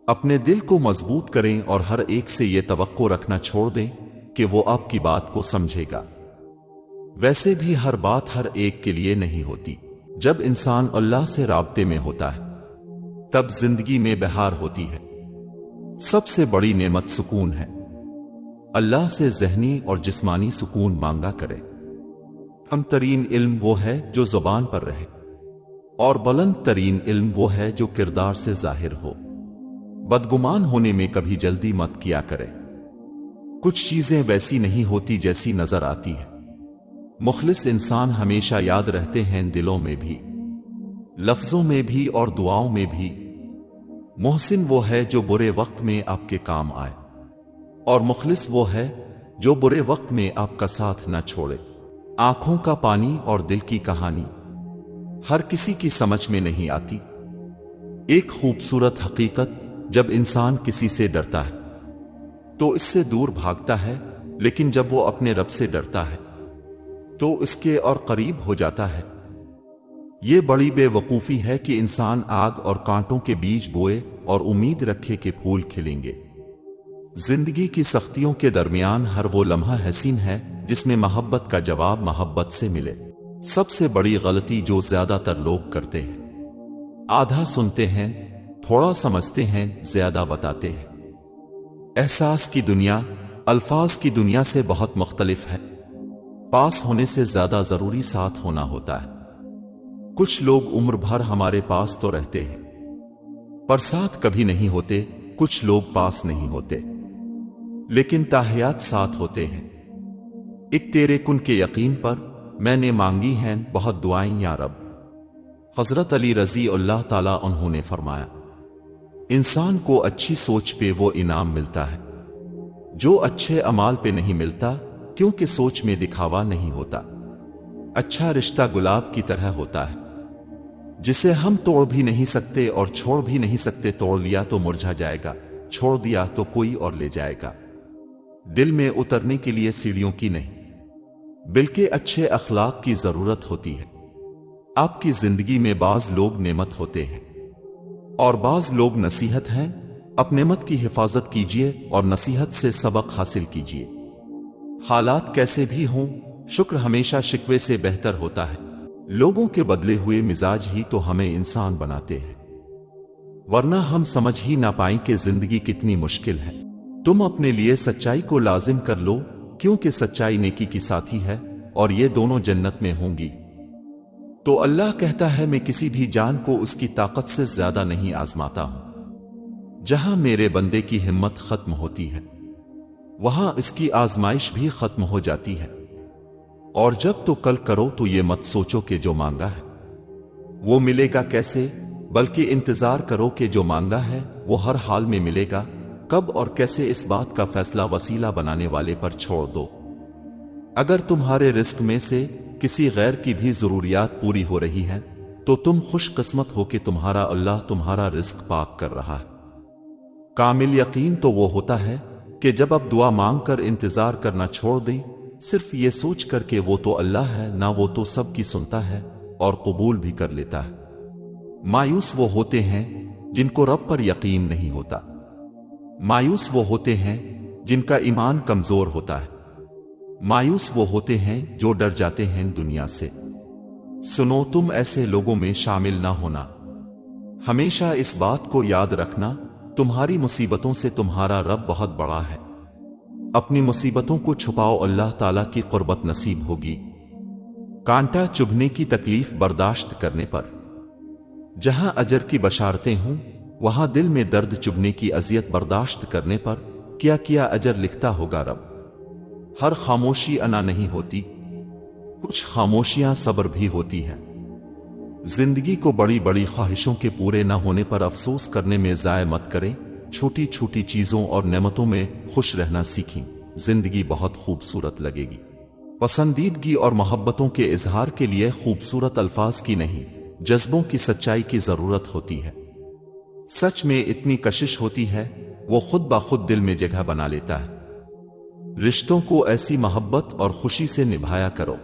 اپنے دل کو مضبوط کریں اور ہر ایک سے یہ توقع رکھنا چھوڑ دیں کہ وہ آپ کی بات کو سمجھے گا۔ ویسے بھی ہر بات ہر ایک کے لیے نہیں ہوتی۔ جب انسان اللہ سے رابطے میں ہوتا ہے تب زندگی میں بہار ہوتی ہے۔ سب سے بڑی نعمت سکون ہے۔ اللہ سے ذہنی اور جسمانی سکون مانگا کرے۔ کم ترین علم وہ ہے جو زبان پر رہے، اور بلند ترین علم وہ ہے جو کردار سے ظاہر ہو۔ بدگمان ہونے میں کبھی جلدی مت کیا کرے۔ کچھ چیزیں ویسی نہیں ہوتی جیسی نظر آتی ہے۔ مخلص انسان ہمیشہ یاد رہتے ہیں، دلوں میں بھی، لفظوں میں بھی اور دعاؤں میں بھی۔ محسن وہ ہے جو برے وقت میں آپ کے کام آئے، اور مخلص وہ ہے جو برے وقت میں آپ کا ساتھ نہ چھوڑے۔ آنکھوں کا پانی اور دل کی کہانی ہر کسی کی سمجھ میں نہیں آتی۔ ایک خوبصورت حقیقت، جب انسان کسی سے ڈرتا ہے تو اس سے دور بھاگتا ہے، لیکن جب وہ اپنے رب سے ڈرتا ہے تو اس کے اور قریب ہو جاتا ہے۔ یہ بڑی بے وقوفی ہے کہ انسان آگ اور کانٹوں کے بیج بوئے اور امید رکھے کہ پھول کھلیں گے۔ زندگی کی سختیوں کے درمیان ہر وہ لمحہ حسین ہے جس میں محبت کا جواب محبت سے ملے۔ سب سے بڑی غلطی جو زیادہ تر لوگ کرتے ہیں، آدھا سنتے ہیں، تھوڑا سمجھتے ہیں، زیادہ بتاتے ہیں۔ احساس کی دنیا الفاظ کی دنیا سے بہت مختلف ہے۔ پاس ہونے سے زیادہ ضروری ساتھ ہونا ہوتا ہے۔ کچھ لوگ عمر بھر ہمارے پاس تو رہتے ہیں پر ساتھ کبھی نہیں ہوتے۔ کچھ لوگ پاس نہیں ہوتے لیکن تاحیات ساتھ ہوتے ہیں۔ ایک تیرے کن کے یقین پر میں نے مانگی ہیں بہت دعائیں یا رب۔ حضرت علی رضی اللہ تعالیٰ عنہ نے فرمایا، انسان کو اچھی سوچ پہ وہ انعام ملتا ہے جو اچھے اعمال پہ نہیں ملتا، کیونکہ سوچ میں دکھاوا نہیں ہوتا۔ اچھا رشتہ گلاب کی طرح ہوتا ہے جسے ہم توڑ بھی نہیں سکتے اور چھوڑ بھی نہیں سکتے۔ توڑ لیا تو مرجھا جائے گا، چھوڑ دیا تو کوئی اور لے جائے گا۔ دل میں اترنے کے لیے سیڑھیوں کی نہیں بلکہ اچھے اخلاق کی ضرورت ہوتی ہے۔ آپ کی زندگی میں بعض لوگ نعمت ہوتے ہیں اور بعض لوگ نصیحت ہیں۔ اپ نعمت کی حفاظت کیجیے اور نصیحت سے سبق حاصل کیجیے۔ حالات کیسے بھی ہوں، شکر ہمیشہ شکوے سے بہتر ہوتا ہے۔ لوگوں کے بدلے ہوئے مزاج ہی تو ہمیں انسان بناتے ہیں، ورنہ ہم سمجھ ہی نہ پائیں کہ زندگی کتنی مشکل ہے۔ تم اپنے لیے سچائی کو لازم کر لو، کیونکہ سچائی نیکی کی ساتھی ہے اور یہ دونوں جنت میں ہوں گی۔ تو اللہ کہتا ہے، میں کسی بھی جان کو اس کی طاقت سے زیادہ نہیں آزماتا ہوں۔ جہاں میرے بندے کی ہمت ختم ہوتی ہے وہاں اس کی آزمائش بھی ختم ہو جاتی ہے۔ اور جب تو کل کرو تو یہ مت سوچو کہ جو مانگا ہے وہ ملے گا کیسے، بلکہ انتظار کرو کہ جو مانگا ہے وہ ہر حال میں ملے گا۔ کب اور کیسے، اس بات کا فیصلہ وسیلہ بنانے والے پر چھوڑ دو۔ اگر تمہارے رزق میں سے کسی غیر کی بھی ضروریات پوری ہو رہی ہیں تو تم خوش قسمت ہو کہ تمہارا اللہ تمہارا رزق پاک کر رہا ہے۔ کامل یقین تو وہ ہوتا ہے کہ جب اب دعا مانگ کر انتظار کرنا چھوڑ دیں، صرف یہ سوچ کر کہ وہ تو اللہ ہے، نہ وہ تو سب کی سنتا ہے اور قبول بھی کر لیتا ہے۔ مایوس وہ ہوتے ہیں جن کو رب پر یقین نہیں ہوتا۔ مایوس وہ ہوتے ہیں جن کا ایمان کمزور ہوتا ہے۔ مایوس وہ ہوتے ہیں جو ڈر جاتے ہیں دنیا سے۔ سنو، تم ایسے لوگوں میں شامل نہ ہونا۔ ہمیشہ اس بات کو یاد رکھنا، تمہاری مصیبتوں سے تمہارا رب بہت بڑا ہے۔ اپنی مصیبتوں کو چھپاؤ، اللہ تعالیٰ کی قربت نصیب ہوگی۔ کانٹا چبھنے کی تکلیف برداشت کرنے پر جہاں اجر کی بشارتیں ہوں، وہاں دل میں درد چبھنے کی اذیت برداشت کرنے پر کیا اجر لکھتا ہوگا رب۔ ہر خاموشی انا نہیں ہوتی، کچھ خاموشیاں صبر بھی ہوتی ہیں۔ زندگی کو بڑی بڑی خواہشوں کے پورے نہ ہونے پر افسوس کرنے میں ضائع مت کریں۔ چھوٹی چھوٹی چیزوں اور نعمتوں میں خوش رہنا سیکھیں، زندگی بہت خوبصورت لگے گی۔ پسندیدگی اور محبتوں کے اظہار کے لیے خوبصورت الفاظ کی نہیں، جذبوں کی سچائی کی ضرورت ہوتی ہے۔ سچ میں اتنی کشش ہوتی ہے، وہ خود بخود دل میں جگہ بنا لیتا ہے۔ رشتوں کو ایسی محبت اور خوشی سے نبھایا کرو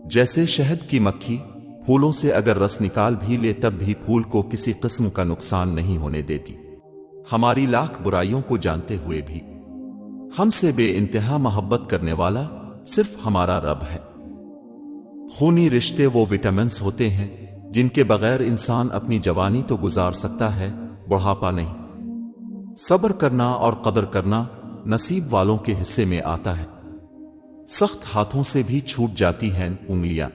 جیسے شہد کی مکھی پھولوں سے اگر رس نکال بھی لے تب بھی پھول کو کسی قسم کا نقصان نہیں ہونے دیتی۔ ہماری لاکھ برائیوں کو جانتے ہوئے بھی ہم سے بے انتہا محبت کرنے والا صرف ہمارا رب ہے۔ خونی رشتے وہ وٹامنز ہوتے ہیں جن کے بغیر انسان اپنی جوانی تو گزار سکتا ہے، بڑھاپا نہیں۔ صبر کرنا اور قدر کرنا نصیب والوں کے حصے میں آتا ہے۔ سخت ہاتھوں سے بھی چھوٹ جاتی ہیں انگلیاں۔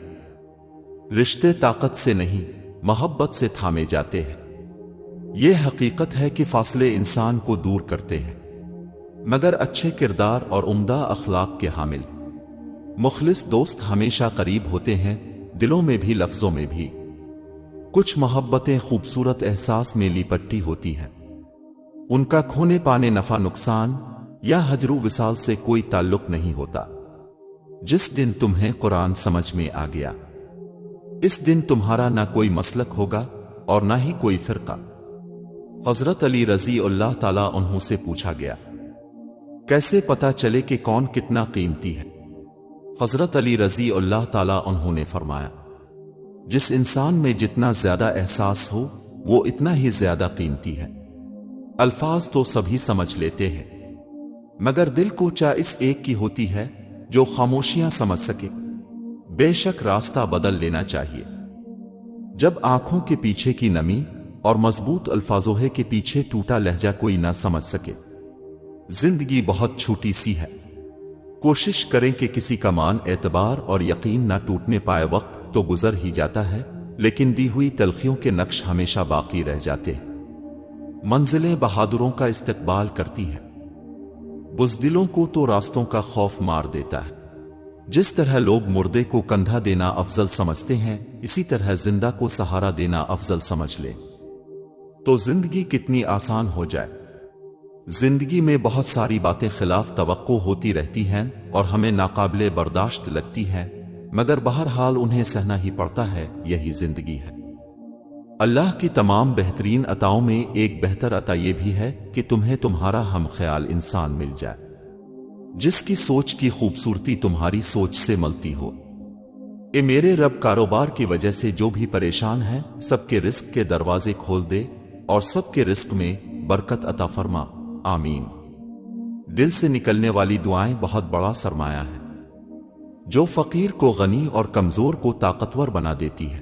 رشتے طاقت سے نہیں، محبت سے تھامے جاتے ہیں۔ یہ حقیقت ہے کہ فاصلے انسان کو دور کرتے ہیں، مگر اچھے کردار اور عمدہ اخلاق کے حامل مخلص دوست ہمیشہ قریب ہوتے ہیں، دلوں میں بھی لفظوں میں بھی۔ کچھ محبتیں خوبصورت احساس میں لپٹی ہوتی ہیں، ان کا کھونے پانے نفع نقصان یا ہجر و وصال سے کوئی تعلق نہیں ہوتا۔ جس دن تمہیں قرآن سمجھ میں آ گیا، اس دن تمہارا نہ کوئی مسلک ہوگا اور نہ ہی کوئی فرقہ۔ حضرت علی رضی اللہ تعالیٰ عنہ سے پوچھا گیا، کیسے پتہ چلے کہ کون کتنا قیمتی ہے؟ حضرت علی رضی اللہ تعالیٰ عنہ نے فرمایا، جس انسان میں جتنا زیادہ احساس ہو وہ اتنا ہی زیادہ قیمتی ہے۔ الفاظ تو سبھی سمجھ لیتے ہیں، مگر دل کو چاہ اس ایک کی ہوتی ہے جو خاموشیاں سمجھ سکے۔ بے شک راستہ بدل لینا چاہیے۔ جب آنکھوں کے پیچھے کی نمی اور مضبوط الفاظوں کے پیچھے ٹوٹا لہجہ کوئی نہ سمجھ سکے۔ زندگی بہت چھوٹی سی ہے، کوشش کریں کہ کسی کا مان اعتبار اور یقین نہ ٹوٹنے پائے۔ وقت تو گزر ہی جاتا ہے، لیکن دی ہوئی تلخیوں کے نقش ہمیشہ باقی رہ جاتے ہیں۔ منزلیں بہادروں کا استقبال کرتی ہیں، بزدلوں کو تو راستوں کا خوف مار دیتا ہے۔ جس طرح لوگ مردے کو کندھا دینا افضل سمجھتے ہیں، اسی طرح زندہ کو سہارا دینا افضل سمجھ لے تو زندگی کتنی آسان ہو جائے۔ زندگی میں بہت ساری باتیں خلاف توقع ہوتی رہتی ہیں اور ہمیں ناقابل برداشت لگتی ہیں، مگر بہرحال انہیں سہنا ہی پڑتا ہے، یہی زندگی ہے۔ اللہ کی تمام بہترین عطاؤں میں ایک بہتر عطا یہ بھی ہے کہ تمہیں تمہارا ہم خیال انسان مل جائے، جس کی سوچ کی خوبصورتی تمہاری سوچ سے ملتی ہو۔ اے میرے رب، کاروبار کی وجہ سے جو بھی پریشان ہے، سب کے رزق کے دروازے کھول دے اور سب کے رزق میں برکت عطا فرما، آمین۔ دل سے نکلنے والی دعائیں بہت بڑا سرمایہ ہے، جو فقیر کو غنی اور کمزور کو طاقتور بنا دیتی ہے۔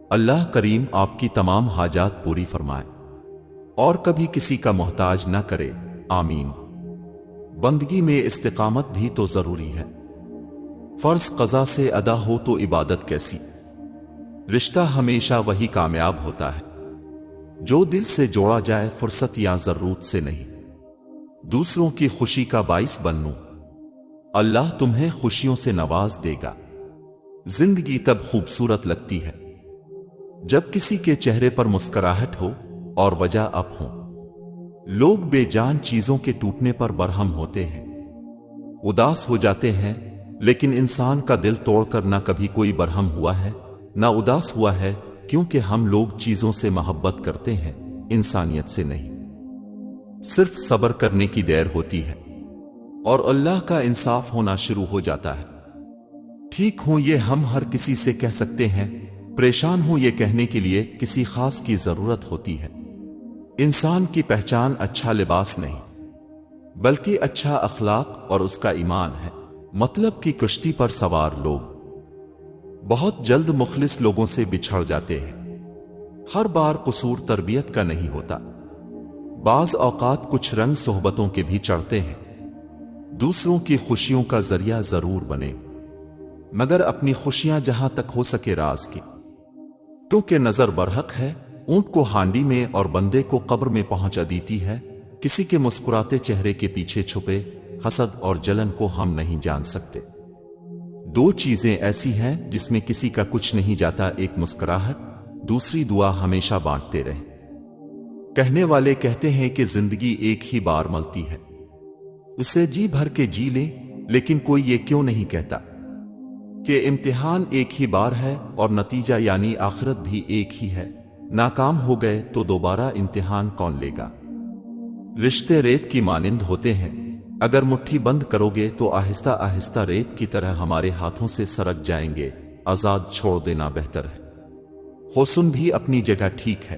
اللہ کریم آپ کی تمام حاجات پوری فرمائے اور کبھی کسی کا محتاج نہ کرے، آمین۔ بندگی میں استقامت بھی تو ضروری ہے، فرض قضا سے ادا ہو تو عبادت کیسی؟ رشتہ ہمیشہ وہی کامیاب ہوتا ہے جو دل سے جوڑا جائے، فرصت یا ضرورت سے نہیں۔ دوسروں کی خوشی کا باعث بنو، اللہ تمہیں خوشیوں سے نواز دے گا۔ زندگی تب خوبصورت لگتی ہے جب کسی کے چہرے پر مسکراہٹ ہو اور وجہ اب ہو۔ لوگ بے جان چیزوں کے ٹوٹنے پر برہم ہوتے ہیں، اداس ہو جاتے ہیں، لیکن انسان کا دل توڑ کر نہ کبھی کوئی برہم ہوا ہے نہ اداس ہوا ہے، کیونکہ ہم لوگ چیزوں سے محبت کرتے ہیں، انسانیت سے نہیں۔ صرف صبر کرنے کی دیر ہوتی ہے اور اللہ کا انصاف ہونا شروع ہو جاتا ہے۔ ٹھیک ہوں یہ ہم ہر کسی سے کہہ سکتے ہیں، پریشان ہوں یہ کہنے کے لیے کسی خاص کی ضرورت ہوتی ہے۔ انسان کی پہچان اچھا لباس نہیں، بلکہ اچھا اخلاق اور اس کا ایمان ہے۔ مطلب کی کشتی پر سوار لوگ بہت جلد مخلص لوگوں سے بچھڑ جاتے ہیں۔ ہر بار قصور تربیت کا نہیں ہوتا، بعض اوقات کچھ رنگ صحبتوں کے بھی چڑھتے ہیں۔ دوسروں کی خوشیوں کا ذریعہ ضرور بنے، مگر اپنی خوشیاں جہاں تک ہو سکے راز کی، کیونکہ نظر برحق ہے، اونٹ کو ہانڈی میں اور بندے کو قبر میں پہنچا دیتی ہے۔ کسی کے مسکراتے چہرے کے پیچھے چھپے حسد اور جلن کو ہم نہیں جان سکتے۔ دو چیزیں ایسی ہیں جس میں کسی کا کچھ نہیں جاتا، ایک مسکراہٹ، دوسری دعا ہمیشہ بانٹتے رہیں۔ کہنے والے کہتے ہیں کہ زندگی ایک ہی بار ملتی ہے، اسے جی بھر کے جی لیں، لیکن کوئی یہ کیوں نہیں کہتا کہ امتحان ایک ہی بار ہے اور نتیجہ یعنی آخرت بھی ایک ہی ہے۔ ناکام ہو گئے تو دوبارہ امتحان کون لے گا؟ رشتے ریت کی مانند ہوتے ہیں، اگر مٹھی بند کرو گے تو آہستہ آہستہ ریت کی طرح ہمارے ہاتھوں سے سرک جائیں گے۔ آزاد چھوڑ دینا بہتر ہے۔ حسن بھی اپنی جگہ ٹھیک ہے،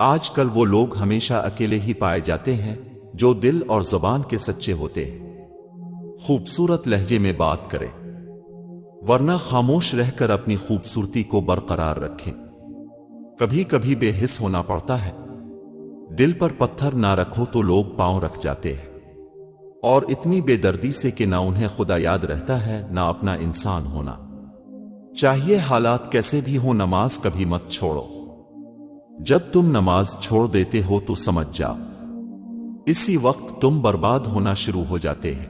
آج کل وہ لوگ ہمیشہ اکیلے ہی پائے جاتے ہیں جو دل اور زبان کے سچے ہوتے ہیں، خوبصورت لہجے میں بات کریں، ورنہ خاموش رہ کر اپنی خوبصورتی کو برقرار رکھیں۔ کبھی کبھی بے حس ہونا پڑتا ہے، دل پر پتھر نہ رکھو تو لوگ پاؤں رکھ جاتے ہیں، اور اتنی بے دردی سے کہ نہ انہیں خدا یاد رہتا ہے نہ اپنا انسان ہونا چاہیے۔ حالات کیسے بھی ہوں نماز کبھی مت چھوڑو، جب تم نماز چھوڑ دیتے ہو تو سمجھ جاؤ اسی وقت تم برباد ہونا شروع ہو جاتے ہیں۔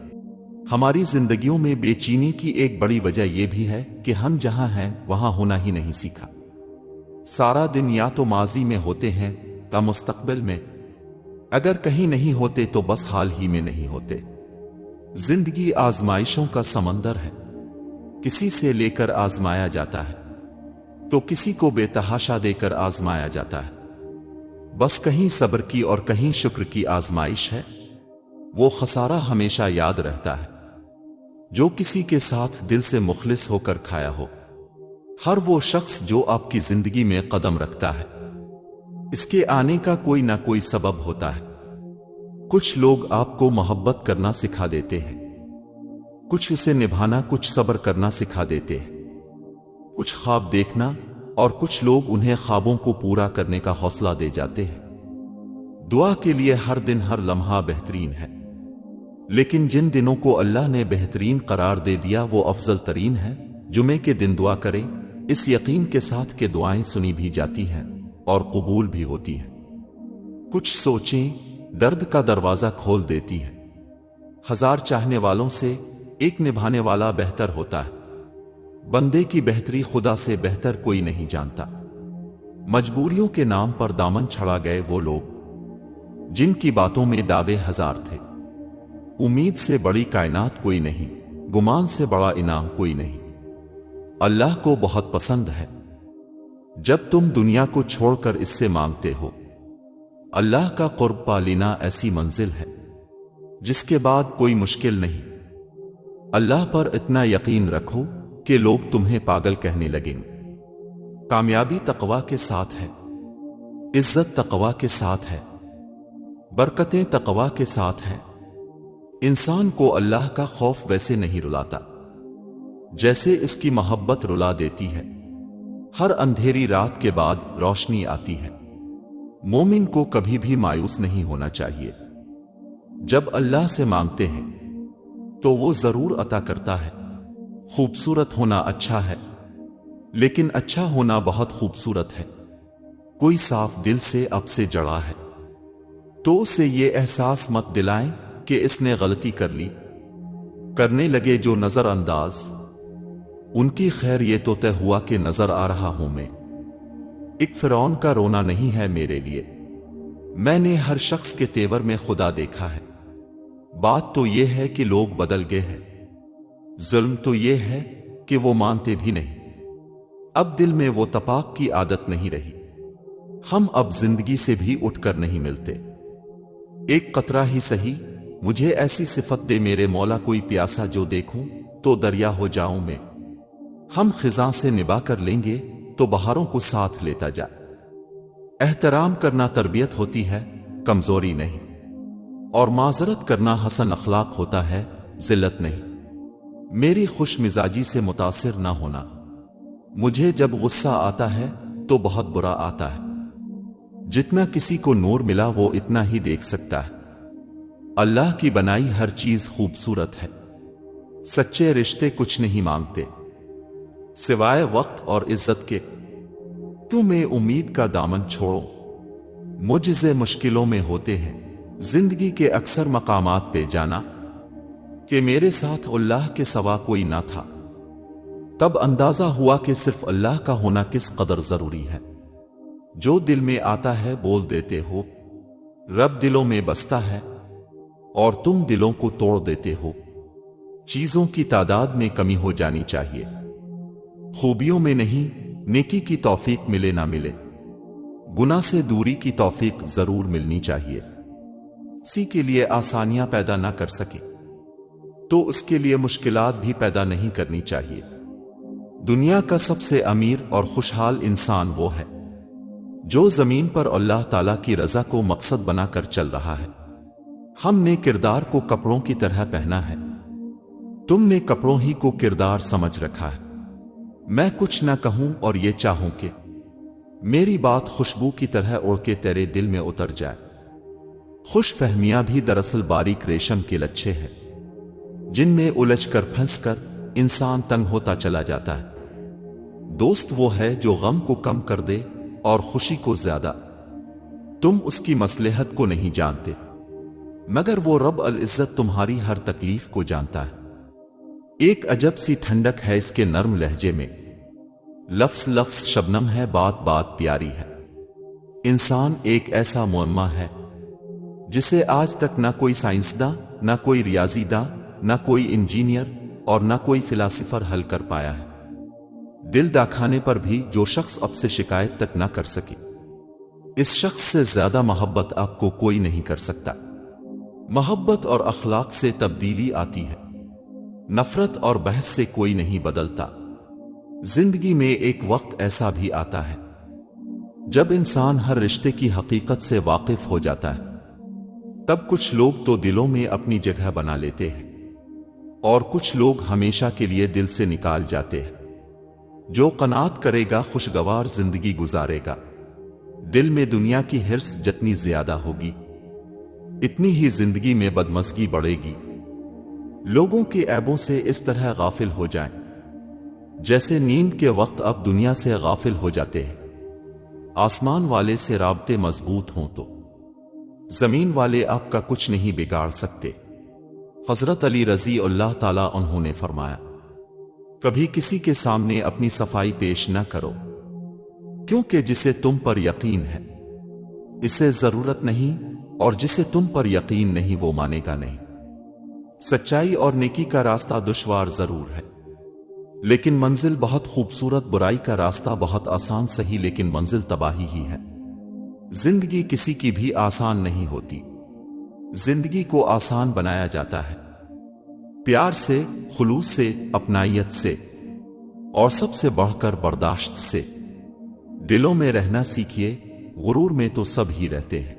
ہماری زندگیوں میں بے چینی کی ایک بڑی وجہ یہ بھی ہے کہ ہم جہاں ہیں وہاں ہونا ہی نہیں سیکھا۔ سارا دن یا تو ماضی میں ہوتے ہیں یا مستقبل میں، اگر کہیں نہیں ہوتے تو بس حال ہی میں نہیں ہوتے۔ زندگی آزمائشوں کا سمندر ہے، کسی سے لے کر آزمایا جاتا ہے تو کسی کو بے تحاشا دے کر آزمایا جاتا ہے۔ بس کہیں صبر کی اور کہیں شکر کی آزمائش ہے۔ وہ خسارہ ہمیشہ یاد رہتا ہے جو کسی کے ساتھ دل سے مخلص ہو کر کھایا ہو۔ ہر وہ شخص جو آپ کی زندگی میں قدم رکھتا ہے، اس کے آنے کا کوئی نہ کوئی سبب ہوتا ہے۔ کچھ لوگ آپ کو محبت کرنا سکھا دیتے ہیں، کچھ اسے نبھانا، کچھ صبر کرنا سکھا دیتے ہیں، کچھ خواب دیکھنا، اور کچھ لوگ انہیں خوابوں کو پورا کرنے کا حوصلہ دے جاتے ہیں۔ دعا کے لیے ہر دن ہر لمحہ بہترین ہے، لیکن جن دنوں کو اللہ نے بہترین قرار دے دیا وہ افضل ترین ہے۔ جمعے کے دن دعا کریں اس یقین کے ساتھ کہ دعائیں سنی بھی جاتی ہیں اور قبول بھی ہوتی ہیں۔ کچھ سوچیں درد کا دروازہ کھول دیتی ہے۔ ہزار چاہنے والوں سے ایک نبھانے والا بہتر ہوتا ہے۔ بندے کی بہتری خدا سے بہتر کوئی نہیں جانتا۔ مجبوریوں کے نام پر دامن چھڑا گئے وہ لوگ جن کی باتوں میں دعوے ہزار تھے۔ امید سے بڑی کائنات کوئی نہیں، گمان سے بڑا انعام کوئی نہیں۔ اللہ کو بہت پسند ہے جب تم دنیا کو چھوڑ کر اس سے مانگتے ہو۔ اللہ کا قرب پا لینا ایسی منزل ہے جس کے بعد کوئی مشکل نہیں۔ اللہ پر اتنا یقین رکھو کہ لوگ تمہیں پاگل کہنے لگیں۔ کامیابی تقویٰ کے ساتھ ہے، عزت تقویٰ کے ساتھ ہے، برکتیں تقویٰ کے ساتھ ہیں۔ انسان کو اللہ کا خوف ویسے نہیں رلاتا جیسے اس کی محبت رلا دیتی ہے۔ ہر اندھیری رات کے بعد روشنی آتی ہے۔ مومن کو کبھی بھی مایوس نہیں ہونا چاہیے۔ جب اللہ سے مانگتے ہیں تو وہ ضرور عطا کرتا ہے۔ خوبصورت ہونا اچھا ہے، لیکن اچھا ہونا بہت خوبصورت ہے۔ کوئی صاف دل سے اب سے جڑا ہے تو اسے یہ احساس مت دلائیں کہ اس نے غلطی کر لی۔ کرنے لگے جو نظر انداز، ان کی خیر یہ تو طے ہوا کہ نظر آ رہا ہوں میں۔ ایک فرعون کا رونا نہیں ہے میرے لیے، میں نے ہر شخص کے تیور میں خدا دیکھا ہے۔ بات تو یہ ہے کہ لوگ بدل گئے ہیں، ظلم تو یہ ہے کہ وہ مانتے بھی نہیں۔ اب دل میں وہ تپاک کی عادت نہیں رہی۔ ہم اب زندگی سے بھی اٹھ کر نہیں ملتے۔ ایک قطرہ ہی سہی مجھے ایسی صفت دے میرے مولا، کوئی پیاسا جو دیکھوں تو دریا ہو جاؤں میں۔ ہم خزاں سے نبا کر لیں گے تو بہاروں کو ساتھ لیتا جا۔ احترام کرنا تربیت ہوتی ہے، کمزوری نہیں، اور معذرت کرنا حسن اخلاق ہوتا ہے، ذلت نہیں۔ میری خوش مزاجی سے متاثر نہ ہونا۔ مجھے جب غصہ آتا ہے تو بہت برا آتا ہے۔ جتنا کسی کو نور ملا وہ اتنا ہی دیکھ سکتا ہے۔ اللہ کی بنائی ہر چیز خوبصورت ہے۔ سچے رشتے کچھ نہیں مانگتے سوائے وقت اور عزت کے۔ تمہیں امید کا دامن چھوڑو، معجزے مشکلوں میں ہوتے ہیں۔ زندگی کے اکثر مقامات پہ جانا کہ میرے ساتھ اللہ کے سوا کوئی نہ تھا، تب اندازہ ہوا کہ صرف اللہ کا ہونا کس قدر ضروری ہے۔ جو دل میں آتا ہے بول دیتے ہو، رب دلوں میں بستا ہے اور تم دلوں کو توڑ دیتے ہو۔ چیزوں کی تعداد میں کمی ہو جانی چاہیے، خوبیوں میں نہیں۔ نیکی کی توفیق ملے نہ ملے، گناہ سے دوری کی توفیق ضرور ملنی چاہیے۔ کسی کے لیے آسانیاں پیدا نہ کر سکے تو اس کے لیے مشکلات بھی پیدا نہیں کرنی چاہیے۔ دنیا کا سب سے امیر اور خوشحال انسان وہ ہے جو زمین پر اللہ تعالیٰ کی رضا کو مقصد بنا کر چل رہا ہے۔ ہم نے کردار کو کپڑوں کی طرح پہنا ہے، تم نے کپڑوں ہی کو کردار سمجھ رکھا ہے۔ میں کچھ نہ کہوں اور یہ چاہوں کہ میری بات خوشبو کی طرح اڑ کے تیرے دل میں اتر جائے۔ خوش فہمیاں بھی دراصل باریک ریشم کے لچھے ہیں، جن میں الجھ کر پھنس کر انسان تنگ ہوتا چلا جاتا ہے۔ دوست وہ ہے جو غم کو کم کر دے اور خوشی کو زیادہ۔ تم اس کی مصلحت کو نہیں جانتے، مگر وہ رب العزت تمہاری ہر تکلیف کو جانتا ہے۔ ایک عجب سی ٹھنڈک ہے اس کے نرم لہجے میں، لفظ لفظ شبنم ہے، بات بات پیاری ہے۔ انسان ایک ایسا معمہ ہے جسے آج تک نہ کوئی سائنسداں، نہ کوئی ریاضی داں، نہ کوئی انجینئر اور نہ کوئی فلاسفر حل کر پایا ہے۔ دل داکھانے پر بھی جو شخص اب سے شکایت تک نہ کر سکے، اس شخص سے زیادہ محبت آپ کو کوئی نہیں کر سکتا۔ محبت اور اخلاق سے تبدیلی آتی ہے، نفرت اور بحث سے کوئی نہیں بدلتا۔ زندگی میں ایک وقت ایسا بھی آتا ہے جب انسان ہر رشتے کی حقیقت سے واقف ہو جاتا ہے۔ تب کچھ لوگ تو دلوں میں اپنی جگہ بنا لیتے ہیں اور کچھ لوگ ہمیشہ کے لیے دل سے نکال جاتے ہیں۔ جو قناعت کرے گا خوشگوار زندگی گزارے گا۔ دل میں دنیا کی ہرس جتنی زیادہ ہوگی، اتنی ہی زندگی میں بدمزگی بڑھے گی۔ لوگوں کے عیبوں سے اس طرح غافل ہو جائیں جیسے نیند کے وقت اب دنیا سے غافل ہو جاتے ہیں۔ آسمان والے سے رابطے مضبوط ہوں تو زمین والے آپ کا کچھ نہیں بگاڑ سکتے۔ حضرت علی رضی اللہ تعالیٰ عنہ نے فرمایا، کبھی کسی کے سامنے اپنی صفائی پیش نہ کرو، کیونکہ جسے تم پر یقین ہے اسے ضرورت نہیں، اور جسے تم پر یقین نہیں وہ مانے گا نہیں۔ سچائی اور نیکی کا راستہ دشوار ضرور ہے، لیکن منزل بہت خوبصورت۔ برائی کا راستہ بہت آسان سہی، لیکن منزل تباہی ہی ہے۔ زندگی کسی کی بھی آسان نہیں ہوتی، زندگی کو آسان بنایا جاتا ہے پیار سے، خلوص سے، اپنائیت سے، اور سب سے بڑھ کر برداشت سے۔ دلوں میں رہنا سیکھیے، غرور میں تو سب ہی رہتے ہیں۔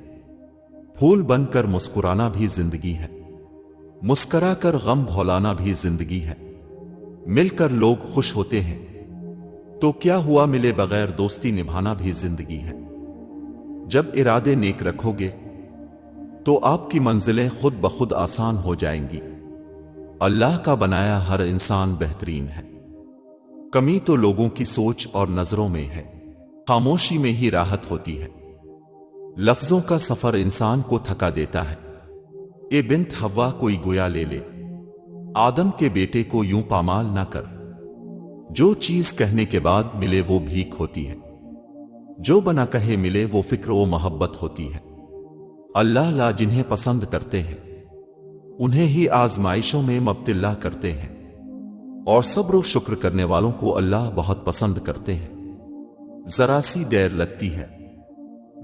پھول بن کر مسکرانا بھی زندگی ہے، مسکرا کر غم بھولانا بھی زندگی ہے۔ مل کر لوگ خوش ہوتے ہیں تو کیا ہوا، ملے بغیر دوستی نبھانا بھی زندگی ہے۔ جب ارادے نیک رکھو گے تو آپ کی منزلیں خود بخود آسان ہو جائیں گی۔ اللہ کا بنایا ہر انسان بہترین ہے، کمی تو لوگوں کی سوچ اور نظروں میں ہے۔ خاموشی میں ہی راحت ہوتی ہے، لفظوں کا سفر انسان کو تھکا دیتا ہے۔ اے بنت حوا کوئی گویا لے لے، آدم کے بیٹے کو یوں پامال نہ کر۔ جو چیز کہنے کے بعد ملے وہ بھیک ہوتی ہے، جو بنا کہے ملے وہ فکر و محبت ہوتی ہے۔ اللہ لا جنہیں پسند کرتے ہیں انہیں ہی آزمائشوں میں مبتلا کرتے ہیں، اور صبر و شکر کرنے والوں کو اللہ بہت پسند کرتے ہیں۔ ذرا سی دیر لگتی ہے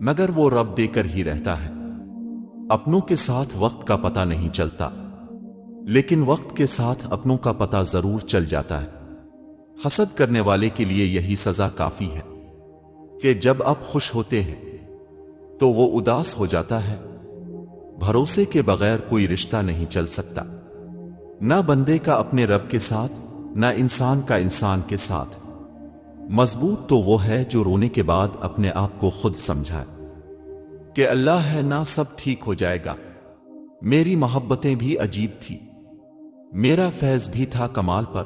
مگر وہ رب دے کر ہی رہتا ہے۔ اپنوں کے ساتھ وقت کا پتہ نہیں چلتا، لیکن وقت کے ساتھ اپنوں کا پتہ ضرور چل جاتا ہے۔ حسد کرنے والے کے لیے یہی سزا کافی ہے کہ جب آپ خوش ہوتے ہیں تو وہ اداس ہو جاتا ہے۔ بھروسے کے بغیر کوئی رشتہ نہیں چل سکتا، نہ بندے کا اپنے رب کے ساتھ، نہ انسان کا انسان کے ساتھ۔ مضبوط تو وہ ہے جو رونے کے بعد اپنے آپ کو خود سمجھائے کہ اللہ ہے نا، سب ٹھیک ہو جائے گا۔ میری محبتیں بھی عجیب تھی، میرا فیض بھی تھا کمال پر،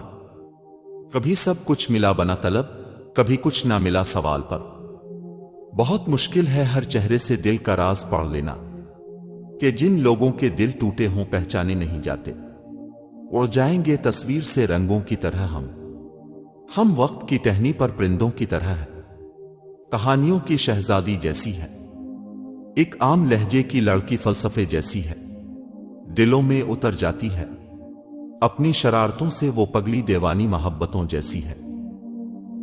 کبھی سب کچھ ملا بنا طلب، کبھی کچھ نہ ملا سوال پر۔ بہت مشکل ہے ہر چہرے سے دل کا راز پڑھ لینا، کہ جن لوگوں کے دل ٹوٹے ہوں پہچانے نہیں جاتے۔ اڑ جائیں گے تصویر سے رنگوں کی طرح ہم وقت کی ٹہنی پر پرندوں کی طرح ہے، کہانیوں کی شہزادی جیسی ہے، ایک عام لہجے کی لڑکی فلسفے جیسی ہے، دلوں میں اتر جاتی ہے، اپنی شرارتوں سے وہ پگلی دیوانی محبتوں جیسی ہے۔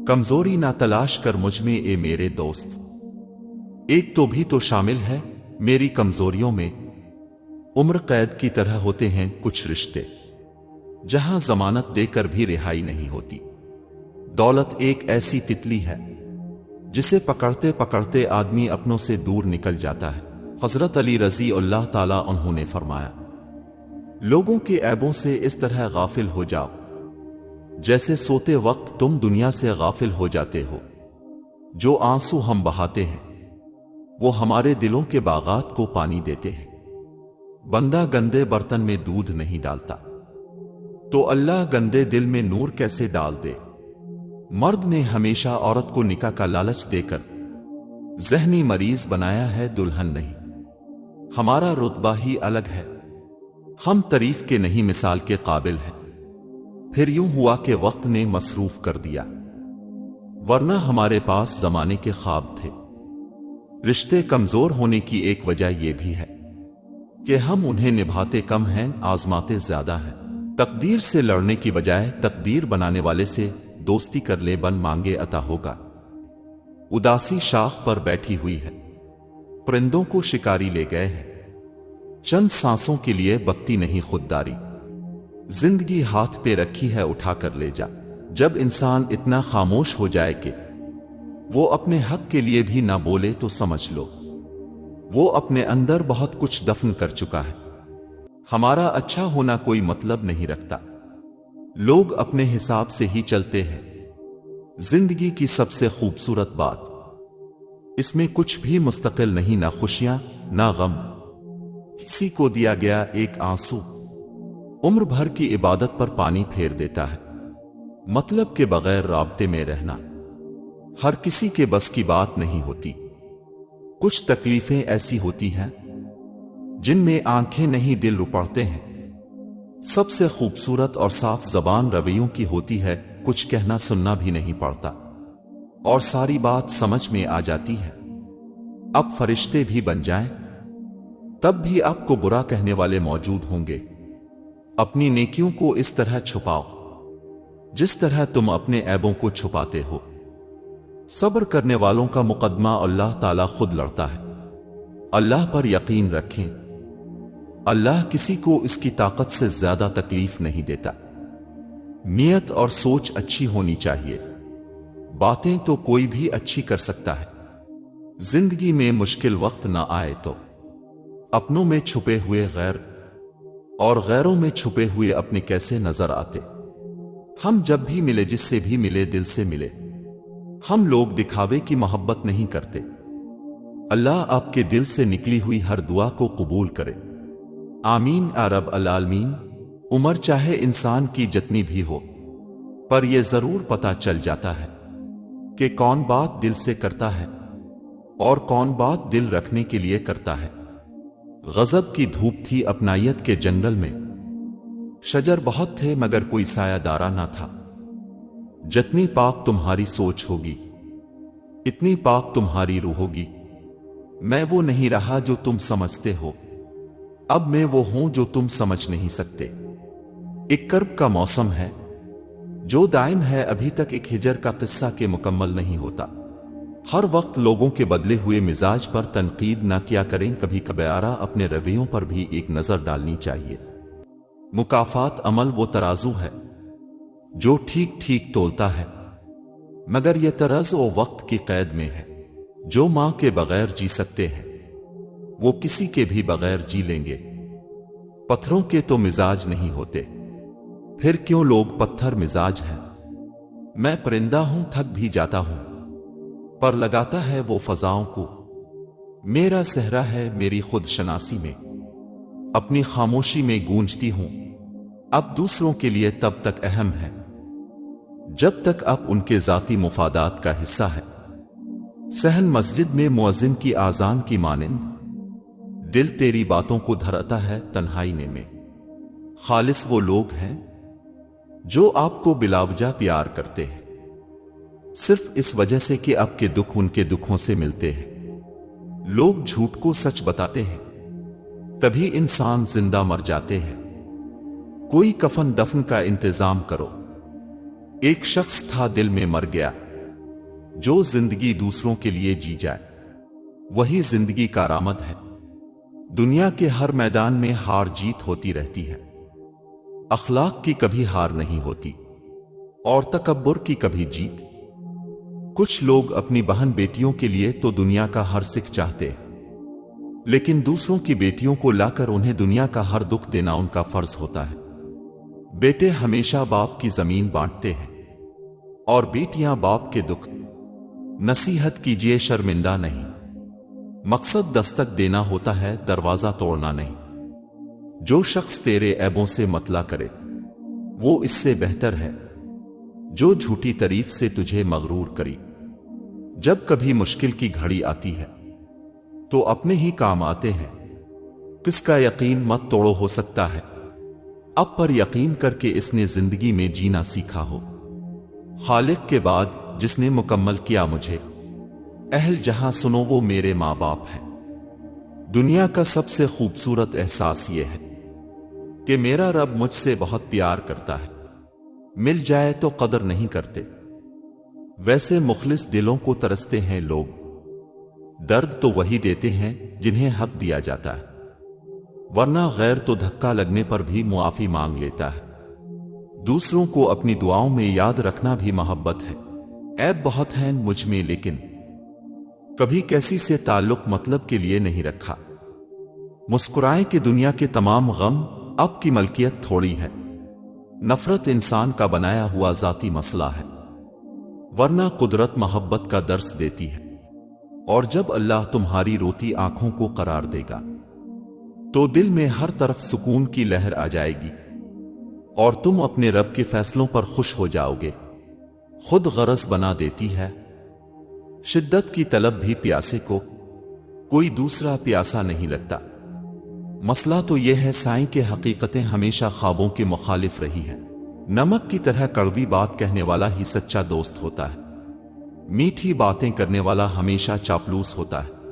کمزوری نہ تلاش کر مجھ میں اے میرے دوست، ایک تو بھی تو شامل ہے میری کمزوریوں میں۔ عمر قید کی طرح ہوتے ہیں کچھ رشتے، جہاں ضمانت دے کر بھی رہائی نہیں ہوتی۔ دولت ایک ایسی تتلی ہے جسے پکڑتے پکڑتے آدمی اپنوں سے دور نکل جاتا ہے۔ حضرت علی رضی اللہ تعالیٰ عنہ نے فرمایا، لوگوں کے عیبوں سے اس طرح غافل ہو جاؤ جیسے سوتے وقت تم دنیا سے غافل ہو جاتے ہو۔ جو آنسو ہم بہاتے ہیں وہ ہمارے دلوں کے باغات کو پانی دیتے ہیں۔ بندہ گندے برتن میں دودھ نہیں ڈالتا تو اللہ گندے دل میں نور کیسے ڈال دے؟ مرد نے ہمیشہ عورت کو نکاح کا لالچ دے کر ذہنی مریض بنایا ہے، دلہن نہیں۔ ہمارا رتبہ ہی الگ ہے، ہم تعریف کے نہیں مثال کے قابل ہیں۔ پھر یوں ہوا کہ وقت نے مصروف کر دیا، ورنہ ہمارے پاس زمانے کے خواب تھے۔ رشتے کمزور ہونے کی ایک وجہ یہ بھی ہے کہ ہم انہیں نبھاتے کم ہیں، آزماتے زیادہ ہیں۔ تقدیر سے لڑنے کی بجائے تقدیر بنانے والے سے دوستی کر لے، بن مانگے عطا ہوگا۔ اداسی شاخ پر بیٹھی ہوئی ہے، پرندوں کو شکاری لے گئے ہیں، چند سانسوں کے لیے بکتی نہیں خودداری۔ زندگی ہاتھ پہ رکھی ہے، اٹھا کر لے جا۔ جب انسان اتنا خاموش ہو جائے کہ وہ اپنے حق کے لیے بھی نہ بولے تو سمجھ لو وہ اپنے اندر بہت کچھ دفن کر چکا ہے۔ ہمارا اچھا ہونا کوئی مطلب نہیں رکھتا، لوگ اپنے حساب سے ہی چلتے ہیں۔ زندگی کی سب سے خوبصورت بات اس میں کچھ بھی مستقل نہیں، نہ خوشیاں نہ غم۔ کسی کو دیا گیا ایک آنسو عمر بھر کی عبادت پر پانی پھیر دیتا ہے۔ مطلب کے بغیر رابطے میں رہنا ہر کسی کے بس کی بات نہیں ہوتی۔ کچھ تکلیفیں ایسی ہوتی ہیں جن میں آنکھیں نہیں دل رپڑتے ہیں۔ سب سے خوبصورت اور صاف زبان رویوں کی ہوتی ہے، کچھ کہنا سننا بھی نہیں پڑتا اور ساری بات سمجھ میں آ جاتی ہے۔ اب فرشتے بھی بن جائیں تب بھی آپ کو برا کہنے والے موجود ہوں گے۔ اپنی نیکیوں کو اس طرح چھپاؤ جس طرح تم اپنے عیبوں کو چھپاتے ہو۔ صبر کرنے والوں کا مقدمہ اللہ تعالیٰ خود لڑتا ہے۔ اللہ پر یقین رکھیں، اللہ کسی کو اس کی طاقت سے زیادہ تکلیف نہیں دیتا۔ نیت اور سوچ اچھی ہونی چاہیے، باتیں تو کوئی بھی اچھی کر سکتا ہے۔ زندگی میں مشکل وقت نہ آئے تو اپنوں میں چھپے ہوئے غیر اور غیروں میں چھپے ہوئے اپنے کیسے نظر آتے۔ ہم جب بھی ملے، جس سے بھی ملے، دل سے ملے۔ ہم لوگ دکھاوے کی محبت نہیں کرتے۔ اللہ آپ کے دل سے نکلی ہوئی ہر دعا کو قبول کرے، آمین یا رب العالمین۔ عمر چاہے انسان کی جتنی بھی ہو، پر یہ ضرور پتہ چل جاتا ہے کہ کون بات دل سے کرتا ہے اور کون بات دل رکھنے کے لیے کرتا ہے۔ غضب کی دھوپ تھی اپنائیت کے جنگل میں، شجر بہت تھے مگر کوئی سایہ دارا نہ تھا۔ جتنی پاک تمہاری سوچ ہوگی اتنی پاک تمہاری روح ہوگی۔ میں وہ نہیں رہا جو تم سمجھتے ہو، اب میں وہ ہوں جو تم سمجھ نہیں سکتے۔ ایک کرب کا موسم ہے جو دائم ہے، ابھی تک ایک ہجر کا قصہ کے مکمل نہیں ہوتا۔ ہر وقت لوگوں کے بدلے ہوئے مزاج پر تنقید نہ کیا کریں، کبھی کبھیارا اپنے رویوں پر بھی ایک نظر ڈالنی چاہیے۔ مکافات عمل وہ ترازو ہے جو ٹھیک ٹھیک تولتا ہے، مگر یہ ترازو وقت کی قید میں ہے۔ جو ماں کے بغیر جی سکتے ہیں وہ کسی کے بھی بغیر جی لیں گے۔ پتھروں کے تو مزاج نہیں ہوتے، پھر کیوں لوگ پتھر مزاج ہیں؟ میں پرندہ ہوں، تھک بھی جاتا ہوں، پر لگاتا ہے وہ فضاؤں کو۔ میرا صحرا ہے میری خود شناسی میں، اپنی خاموشی میں گونجتی ہوں۔ اب دوسروں کے لیے تب تک اہم ہے جب تک اب ان کے ذاتی مفادات کا حصہ ہے۔ صحن مسجد میں مؤذن کی آذان کی مانند دل تیری باتوں کو دھرتا ہے تنہائی میں۔ خالص وہ لوگ ہیں جو آپ کو بلا وجہ پیار کرتے ہیں، صرف اس وجہ سے کہ آپ کے دکھ ان کے دکھوں سے ملتے ہیں۔ لوگ جھوٹ کو سچ بتاتے ہیں، تبھی انسان زندہ مر جاتے ہیں۔ کوئی کفن دفن کا انتظام کرو۔ ایک شخص تھا دل میں مر گیا، جو زندگی دوسروں کے لیے جی جائے وہی زندگی کا کارآمد ہے۔ دنیا کے ہر میدان میں ہار جیت ہوتی رہتی ہے، اخلاق کی کبھی ہار نہیں ہوتی اور تکبر کی کبھی جیت۔ کچھ لوگ اپنی بہن بیٹیوں کے لیے تو دنیا کا ہر سکھ چاہتے ہیں، لیکن دوسروں کی بیٹیوں کو لا کر انہیں دنیا کا ہر دکھ دینا ان کا فرض ہوتا ہے۔ بیٹے ہمیشہ باپ کی زمین بانٹتے ہیں اور بیٹیاں باپ کے دکھ۔ نصیحت کیجیے، شرمندہ نہیں۔ مقصد دستک دینا ہوتا ہے، دروازہ توڑنا نہیں۔ جو شخص تیرے عیبوں سے مطلع کرے وہ اس سے بہتر ہے جو جھوٹی تعریف سے تجھے مغرور کری۔ جب کبھی مشکل کی گھڑی آتی ہے تو اپنے ہی کام آتے ہیں۔ کس کا یقین مت توڑو، ہو سکتا ہے اب پر یقین کر کے اس نے زندگی میں جینا سیکھا ہو۔ خالق کے بعد جس نے مکمل کیا مجھے، اہل جہاں سنو وہ میرے ماں باپ ہیں۔ دنیا کا سب سے خوبصورت احساس یہ ہے کہ میرا رب مجھ سے بہت پیار کرتا ہے، مل جائے تو قدر نہیں کرتے۔ ویسے مخلص دلوں کو ترستے ہیں لوگ، درد تو وہی دیتے ہیں جنہیں حق دیا جاتا ہے، ورنہ غیر تو دھکا لگنے پر بھی معافی مانگ لیتا ہے۔ دوسروں کو اپنی دعاؤں میں یاد رکھنا بھی محبت ہے۔ عیب بہت ہیں مجھ میں، لیکن کبھی کیسی سے تعلق مطلب کے لیے نہیں رکھا۔ مسکرائیں کہ دنیا کے تمام غم اب کی ملکیت تھوڑی ہے۔ نفرت انسان کا بنایا ہوا ذاتی مسئلہ ہے، ورنہ قدرت محبت کا درس دیتی ہے۔ اور جب اللہ تمہاری روتی آنکھوں کو قرار دے گا تو دل میں ہر طرف سکون کی لہر آ جائے گی اور تم اپنے رب کے فیصلوں پر خوش ہو جاؤ گے۔ خود غرض بنا دیتی ہے شدت کی طلب بھی پیاسے کو، کوئی دوسرا پیاسا نہیں لگتا۔ مسئلہ تو یہ ہے سائیں کہ حقیقتیں ہمیشہ خوابوں کے مخالف رہی ہیں۔ نمک کی طرح کڑوی بات کہنے والا ہی سچا دوست ہوتا ہے، میٹھی باتیں کرنے والا ہمیشہ چاپلوس ہوتا ہے،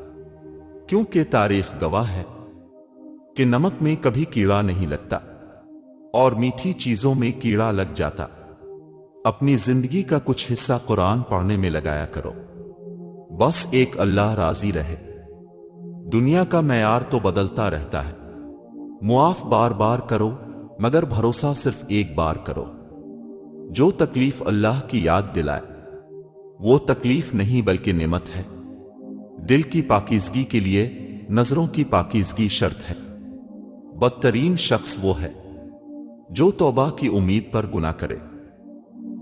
کیونکہ تاریخ گواہ ہے کہ نمک میں کبھی کیڑا نہیں لگتا اور میٹھی چیزوں میں کیڑا لگ جاتا۔ اپنی زندگی کا کچھ حصہ قرآن پڑھنے میں لگایا کرو، بس ایک اللہ راضی رہے۔ دنیا کا معیار تو بدلتا رہتا ہے، معاف بار بار کرو مگر بھروسہ صرف ایک بار کرو۔ جو تکلیف اللہ کی یاد دلائے وہ تکلیف نہیں بلکہ نعمت ہے۔ دل کی پاکیزگی کے لیے نظروں کی پاکیزگی شرط ہے۔ بدترین شخص وہ ہے جو توبہ کی امید پر گناہ کرے۔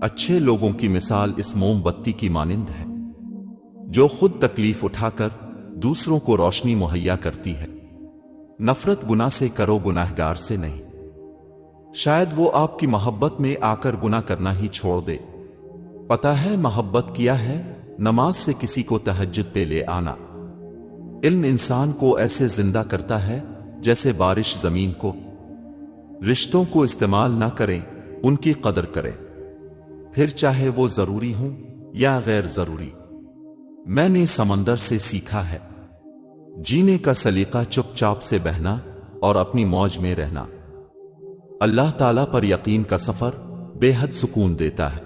اچھے لوگوں کی مثال اس موم بتی کی مانند ہے جو خود تکلیف اٹھا کر دوسروں کو روشنی مہیا کرتی ہے۔ نفرت گناہ سے کرو، گناہگار سے نہیں، شاید وہ آپ کی محبت میں آ کر گناہ کرنا ہی چھوڑ دے۔ پتہ ہے محبت کیا ہے؟ نماز سے کسی کو تہجد پہ لے آنا۔ علم انسان کو ایسے زندہ کرتا ہے جیسے بارش زمین کو۔ رشتوں کو استعمال نہ کریں، ان کی قدر کریں، پھر چاہے وہ ضروری ہوں یا غیر ضروری۔ میں نے سمندر سے سیکھا ہے جینے کا سلیقہ چپ چاپ سے بہنا اور اپنی موج میں رہنا۔ اللہ تعالیٰ پر یقین کا سفر بے حد سکون دیتا ہے۔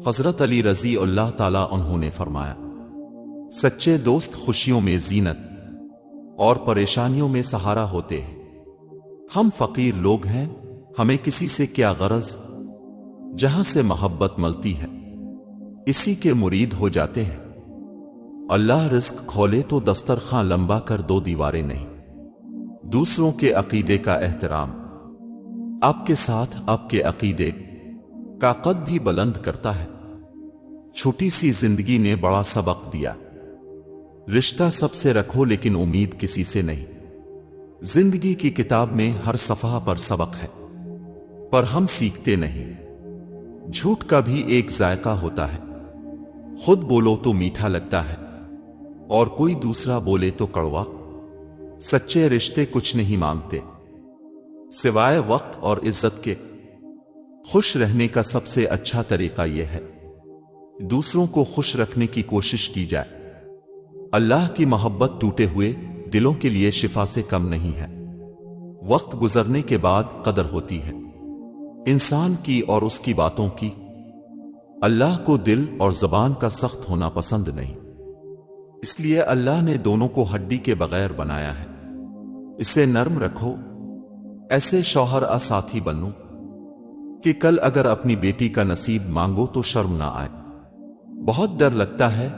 حضرت علی رضی اللہ تعالیٰ عنہ نے فرمایا، سچے دوست خوشیوں میں زینت اور پریشانیوں میں سہارا ہوتے ہیں۔ ہم فقیر لوگ ہیں، ہمیں کسی سے کیا غرض؟ جہاں سے محبت ملتی ہے اسی کے مرید ہو جاتے ہیں۔ اللہ رزق کھولے تو دسترخواں لمبا کر دو دیواریں نہیں۔ دوسروں کے عقیدے کا احترام آپ کے ساتھ آپ کے عقیدے کا قد بھی بلند کرتا ہے۔ چھوٹی سی زندگی نے بڑا سبق دیا، رشتہ سب سے رکھو لیکن امید کسی سے نہیں۔ زندگی کی کتاب میں ہر صفحہ پر سبق ہے، پر ہم سیکھتے نہیں۔ جھوٹ کا بھی ایک ذائقہ ہوتا ہے، خود بولو تو میٹھا لگتا ہے اور کوئی دوسرا بولے تو کڑوا۔ سچے رشتے کچھ نہیں مانگتے سوائے وقت اور عزت کے۔ خوش رہنے کا سب سے اچھا طریقہ یہ ہے دوسروں کو خوش رکھنے کی کوشش کی جائے۔ اللہ کی محبت ٹوٹے ہوئے دلوں کے لیے شفا سے کم نہیں ہے۔ وقت گزرنے کے بعد قدر ہوتی ہے انسان کی اور اس کی باتوں کی۔ اللہ کو دل اور زبان کا سخت ہونا پسند نہیں، اس لیے اللہ نے دونوں کو ہڈی کے بغیر بنایا ہے۔ اسے نرم رکھو، ایسے شوہر ساتھی بنو کہ کل اگر اپنی بیٹی کا نصیب مانگو تو شرم نہ آئے۔ بہت ڈر لگتا ہے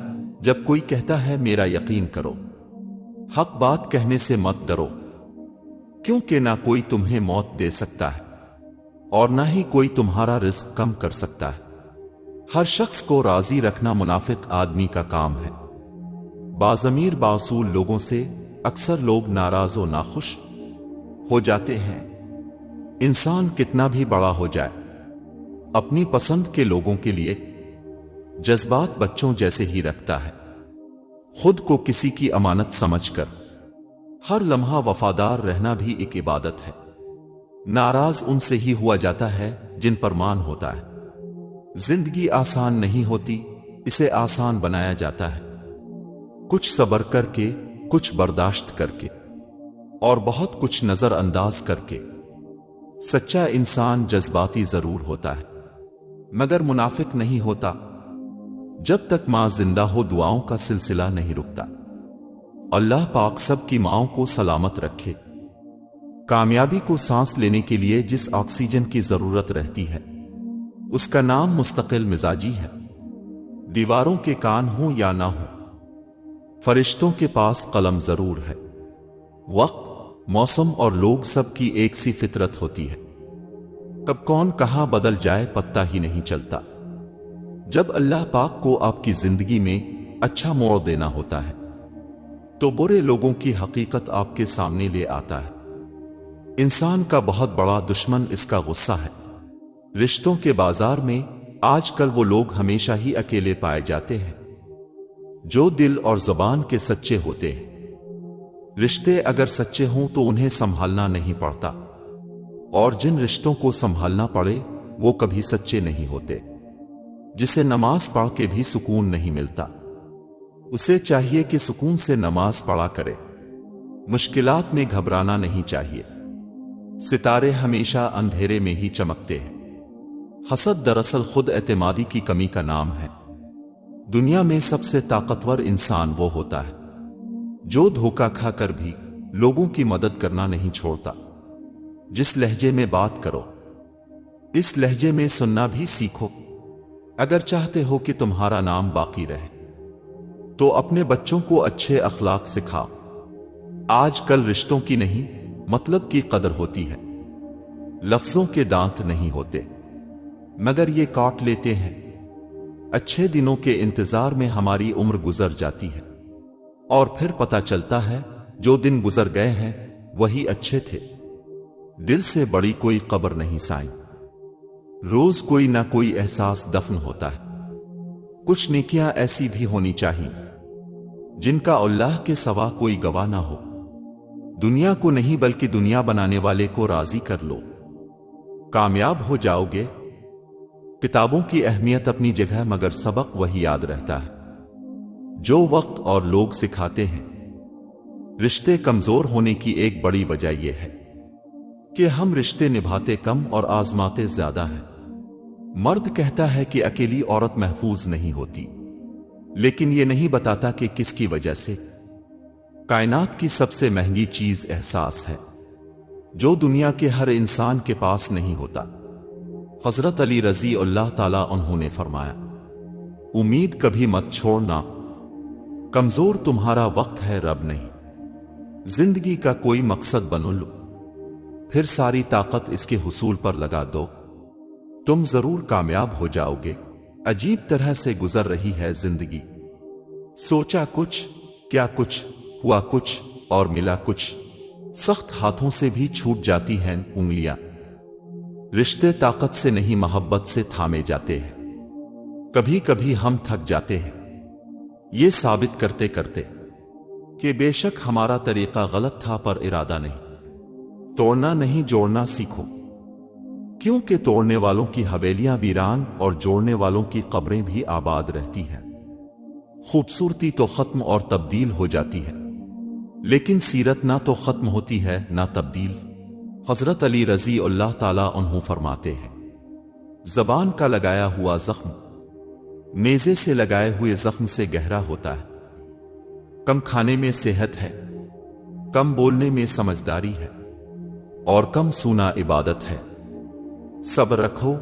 جب کوئی کہتا ہے میرا یقین کرو، حق بات کہنے سے مت ڈرو، کیونکہ نہ کوئی تمہیں موت دے سکتا ہے اور نہ ہی کوئی تمہارا رزق کم کر سکتا ہے۔ ہر شخص کو راضی رکھنا منافق آدمی کا کام ہے۔ باضمیر باصول لوگوں سے اکثر لوگ ناراض و ناخوش ہو جاتے ہیں۔ انسان کتنا بھی بڑا ہو جائے، اپنی پسند کے لوگوں کے لیے جذبات بچوں جیسے ہی رکھتا ہے۔ خود کو کسی کی امانت سمجھ کر ہر لمحہ وفادار رہنا بھی ایک عبادت ہے۔ ناراض ان سے ہی ہوا جاتا ہے جن پر مان ہوتا ہے۔ زندگی آسان نہیں ہوتی، اسے آسان بنایا جاتا ہے، کچھ صبر کر کے، کچھ برداشت کر کے اور بہت کچھ نظر انداز کر کے۔ سچا انسان جذباتی ضرور ہوتا ہے مگر منافق نہیں ہوتا۔ جب تک ماں زندہ ہو دعاؤں کا سلسلہ نہیں رکتا۔ اللہ پاک سب کی ماؤں کو سلامت رکھے۔ کامیابی کو سانس لینے کے لیے جس آکسیجن کی ضرورت رہتی ہے اس کا نام مستقل مزاجی ہے۔ دیواروں کے کان ہوں یا نہ ہوں، فرشتوں کے پاس قلم ضرور ہے۔ وقت، موسم اور لوگ سب کی ایک سی فطرت ہوتی ہے۔ کب کون کہاں بدل جائے پتہ ہی نہیں چلتا۔ جب اللہ پاک کو آپ کی زندگی میں اچھا موڑ دینا ہوتا ہے تو برے لوگوں کی حقیقت آپ کے سامنے لے آتا ہے۔ انسان کا بہت بڑا دشمن اس کا غصہ ہے۔ رشتوں کے بازار میں آج کل وہ لوگ ہمیشہ ہی اکیلے پائے جاتے ہیں جو دل اور زبان کے سچے ہوتے ہیں۔ رشتے اگر سچے ہوں تو انہیں سنبھالنا نہیں پڑتا، اور جن رشتوں کو سنبھالنا پڑے وہ کبھی سچے نہیں ہوتے۔ جسے نماز پڑھ کے بھی سکون نہیں ملتا، اسے چاہیے کہ سکون سے نماز پڑھا کرے۔ مشکلات میں گھبرانا نہیں چاہیے۔ ستارے ہمیشہ اندھیرے میں ہی چمکتے ہیں۔ حسد دراصل خود اعتمادی کی کمی کا نام ہے۔ دنیا میں سب سے طاقتور انسان وہ ہوتا ہے جو دھوکہ کھا کر بھی لوگوں کی مدد کرنا نہیں چھوڑتا۔ جس لہجے میں بات کرو اس لہجے میں سننا بھی سیکھو۔ اگر چاہتے ہو کہ تمہارا نام باقی رہے تو اپنے بچوں کو اچھے اخلاق سکھاؤ۔ آج کل رشتوں کی نہیں مطلب کی قدر ہوتی ہے۔ لفظوں کے دانت نہیں ہوتے مگر یہ کاٹ لیتے ہیں۔ اچھے دنوں کے انتظار میں ہماری عمر گزر جاتی ہے اور پھر پتہ چلتا ہے جو دن گزر گئے ہیں وہی اچھے تھے۔ دل سے بڑی کوئی قبر نہیں سائیں، روز کوئی نہ کوئی احساس دفن ہوتا ہے۔ کچھ نیکیاں ایسی بھی ہونی چاہیے جن کا اللہ کے سوا کوئی گواہ نہ ہو۔ دنیا کو نہیں بلکہ دنیا بنانے والے کو راضی کر لو، کامیاب ہو جاؤ گے۔ کتابوں کی اہمیت اپنی جگہ مگر سبق وہی یاد رہتا ہے جو وقت اور لوگ سکھاتے ہیں۔ رشتے کمزور ہونے کی ایک بڑی وجہ یہ ہے کہ ہم رشتے نبھاتے کم اور آزماتے زیادہ ہیں۔ مرد کہتا ہے کہ اکیلی عورت محفوظ نہیں ہوتی، لیکن یہ نہیں بتاتا کہ کس کی وجہ سے۔ کائنات کی سب سے مہنگی چیز احساس ہے جو دنیا کے ہر انسان کے پاس نہیں ہوتا۔ حضرت علی رضی اللہ تعالیٰ عنہ نے فرمایا، امید کبھی مت چھوڑنا، کمزور تمہارا وقت ہے رب نہیں۔ زندگی کا کوئی مقصد بن لو، پھر ساری طاقت اس کے حصول پر لگا دو، تم ضرور کامیاب ہو جاؤ گے۔ عجیب طرح سے گزر رہی ہے زندگی، سوچا کچھ، کیا کچھ، ہوا کچھ اور ملا کچھ۔ سخت ہاتھوں سے بھی چھوٹ جاتی ہیں انگلیاں۔ رشتے طاقت سے نہیں محبت سے تھامے جاتے ہیں۔ کبھی کبھی ہم تھک جاتے ہیں یہ ثابت کرتے کرتے کہ بے شک ہمارا طریقہ غلط تھا، پر ارادہ نہیں۔ توڑنا نہیں جوڑنا سیکھو، کیونکہ توڑنے والوں کی حویلیاں ویران اور جوڑنے والوں کی قبریں بھی آباد رہتی ہیں۔ خوبصورتی تو ختم اور تبدیل ہو جاتی ہے، لیکن سیرت نہ تو ختم ہوتی ہے نہ تبدیل۔ حضرت علی رضی اللہ تعالیٰ عنہ فرماتے ہیں، زبان کا لگایا ہوا زخم نیزے سے لگائے ہوئے زخم سے گہرا ہوتا ہے۔ کم کھانے میں صحت ہے، کم بولنے میں سمجھداری ہے، اور کم سونا عبادت ہے۔ صبر رکھو،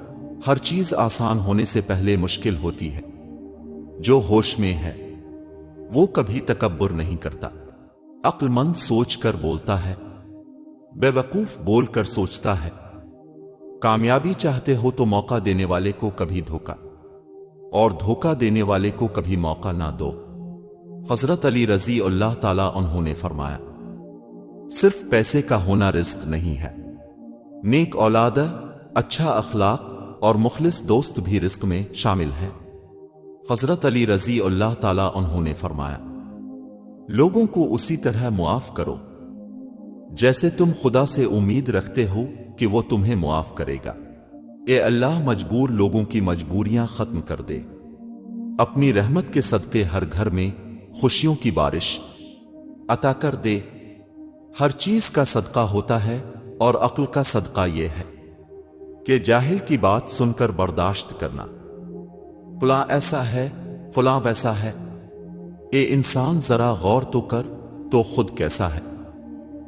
ہر چیز آسان ہونے سے پہلے مشکل ہوتی ہے۔ جو ہوش میں ہے وہ کبھی تکبر نہیں کرتا، عقل مند سوچ کر بولتا ہے، بے وقوف بول کر سوچتا ہے۔ کامیابی چاہتے ہو تو موقع دینے والے کو کبھی دھوکا، اور دھوکا دینے والے کو کبھی موقع نہ دو۔ حضرت علی رضی اللہ تعالیٰ عنہ نے فرمایا، صرف پیسے کا ہونا رزق نہیں ہے، نیک اولاد، اچھا اخلاق اور مخلص دوست بھی رزق میں شامل ہے۔ حضرت علی رضی اللہ تعالیٰ عنہ نے فرمایا، لوگوں کو اسی طرح معاف کرو جیسے تم خدا سے امید رکھتے ہو کہ وہ تمہیں معاف کرے گا۔ اے اللہ، مجبور لوگوں کی مجبوریاں ختم کر دے، اپنی رحمت کے صدقے ہر گھر میں خوشیوں کی بارش عطا کر دے۔ ہر چیز کا صدقہ ہوتا ہے اور عقل کا صدقہ یہ ہے کہ جاہل کی بات سن کر برداشت کرنا، فلاں ایسا ہے فلاں ویسا ہے۔ اے انسان، ذرا غور تو کر تو خود کیسا ہے۔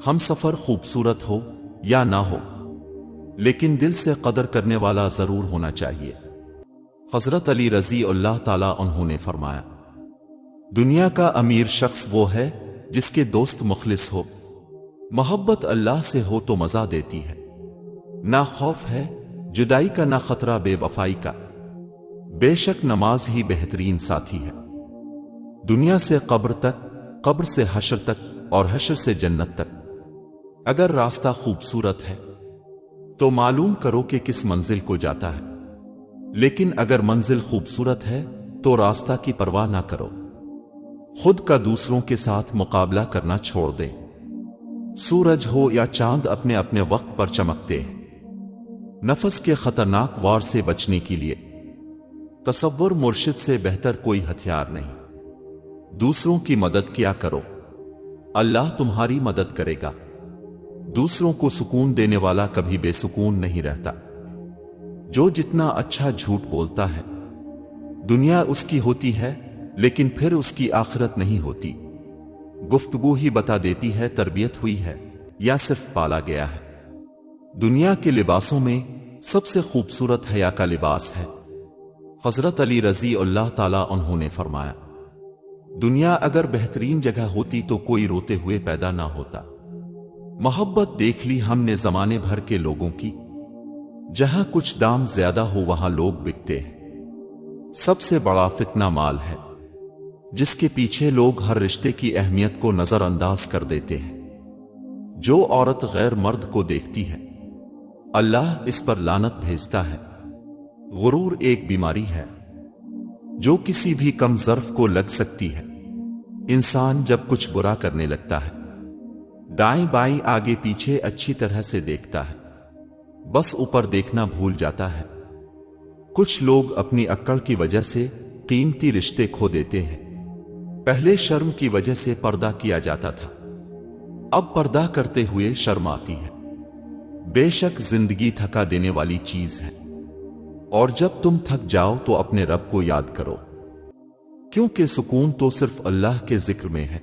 ہم سفر خوبصورت ہو یا نہ ہو، لیکن دل سے قدر کرنے والا ضرور ہونا چاہیے۔ حضرت علی رضی اللہ تعالیٰ عنہ نے فرمایا، دنیا کا امیر شخص وہ ہے جس کے دوست مخلص ہو، محبت اللہ سے ہو تو مزہ دیتی ہے، نہ خوف ہے جدائی کا نہ خطرہ بے وفائی کا، بے شک نماز ہی بہترین ساتھی ہے۔ دنیا سے قبر تک، قبر سے حشر تک اور حشر سے جنت تک اگر راستہ خوبصورت ہے تو معلوم کرو کہ کس منزل کو جاتا ہے، لیکن اگر منزل خوبصورت ہے تو راستہ کی پرواہ نہ کرو، خود کا دوسروں کے ساتھ مقابلہ کرنا چھوڑ دے۔ سورج ہو یا چاند اپنے اپنے وقت پر چمکتے ہیں۔ نفس کے خطرناک وار سے بچنے کے لیے تصور مرشد سے بہتر کوئی ہتھیار نہیں۔ دوسروں کی مدد کیا کرو، اللہ تمہاری مدد کرے گا۔ دوسروں کو سکون دینے والا کبھی بے سکون نہیں رہتا۔ جو جتنا اچھا جھوٹ بولتا ہے، دنیا اس کی ہوتی ہے لیکن پھر اس کی آخرت نہیں ہوتی۔ گفتگو ہی بتا دیتی ہے تربیت ہوئی ہے یا صرف پالا گیا ہے۔ دنیا کے لباسوں میں سب سے خوبصورت حیا کا لباس ہے۔ حضرت علی رضی اللہ تعالیٰ عنہ نے فرمایا، دنیا اگر بہترین جگہ ہوتی تو کوئی روتے ہوئے پیدا نہ ہوتا۔ محبت دیکھ لی ہم نے زمانے بھر کے لوگوں کی، جہاں کچھ دام زیادہ ہو وہاں لوگ بکتے ہیں۔ سب سے بڑا فتنہ مال ہے، جس کے پیچھے لوگ ہر رشتے کی اہمیت کو نظر انداز کر دیتے ہیں۔ جو عورت غیر مرد کو دیکھتی ہے، اللہ اس پر لعنت بھیجتا ہے۔ غرور ایک بیماری ہے جو کسی بھی کم ظرف کو لگ سکتی ہے۔ انسان جب کچھ برا کرنے لگتا ہے، دائیں بائیں آگے پیچھے اچھی طرح سے دیکھتا ہے، بس اوپر دیکھنا بھول جاتا ہے۔ کچھ لوگ اپنی اکڑ کی وجہ سے قیمتی رشتے کھو دیتے ہیں۔ پہلے شرم کی وجہ سے پردہ کیا جاتا تھا، اب پردہ کرتے ہوئے شرم آتی ہے۔ بے شک زندگی تھکا دینے والی چیز ہے، اور جب تم تھک جاؤ تو اپنے رب کو یاد کرو، کیونکہ سکون تو صرف اللہ کے ذکر میں ہے۔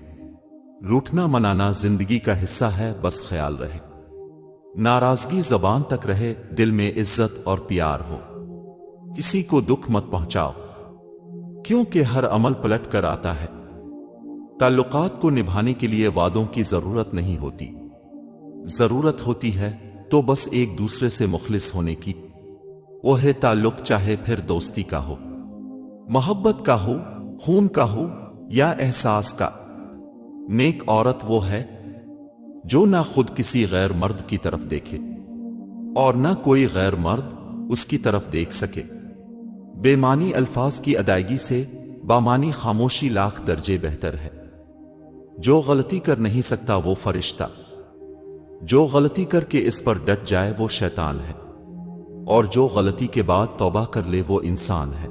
روٹھنا منانا زندگی کا حصہ ہے، بس خیال رہے ناراضگی زبان تک رہے، دل میں عزت اور پیار ہو، کسی کو دکھ مت پہنچاؤ، کیونکہ ہر عمل پلٹ کر آتا ہے۔ تعلقات کو نبھانے کے لیے وعدوں کی ضرورت نہیں ہوتی، ضرورت ہوتی ہے تو بس ایک دوسرے سے مخلص ہونے کی۔ وہ ہے تعلق، چاہے پھر دوستی کا ہو، محبت کا ہو، خون کا ہو یا احساس کا۔ نیک عورت وہ ہے جو نہ خود کسی غیر مرد کی طرف دیکھے اور نہ کوئی غیر مرد اس کی طرف دیکھ سکے۔ بے معنی الفاظ کی ادائیگی سے بامانی خاموشی لاکھ درجے بہتر ہے۔ جو غلطی کر نہیں سکتا وہ فرشتہ، جو غلطی کر کے اس پر ڈٹ جائے وہ شیطان ہے، اور جو غلطی کے بعد توبہ کر لے وہ انسان ہے۔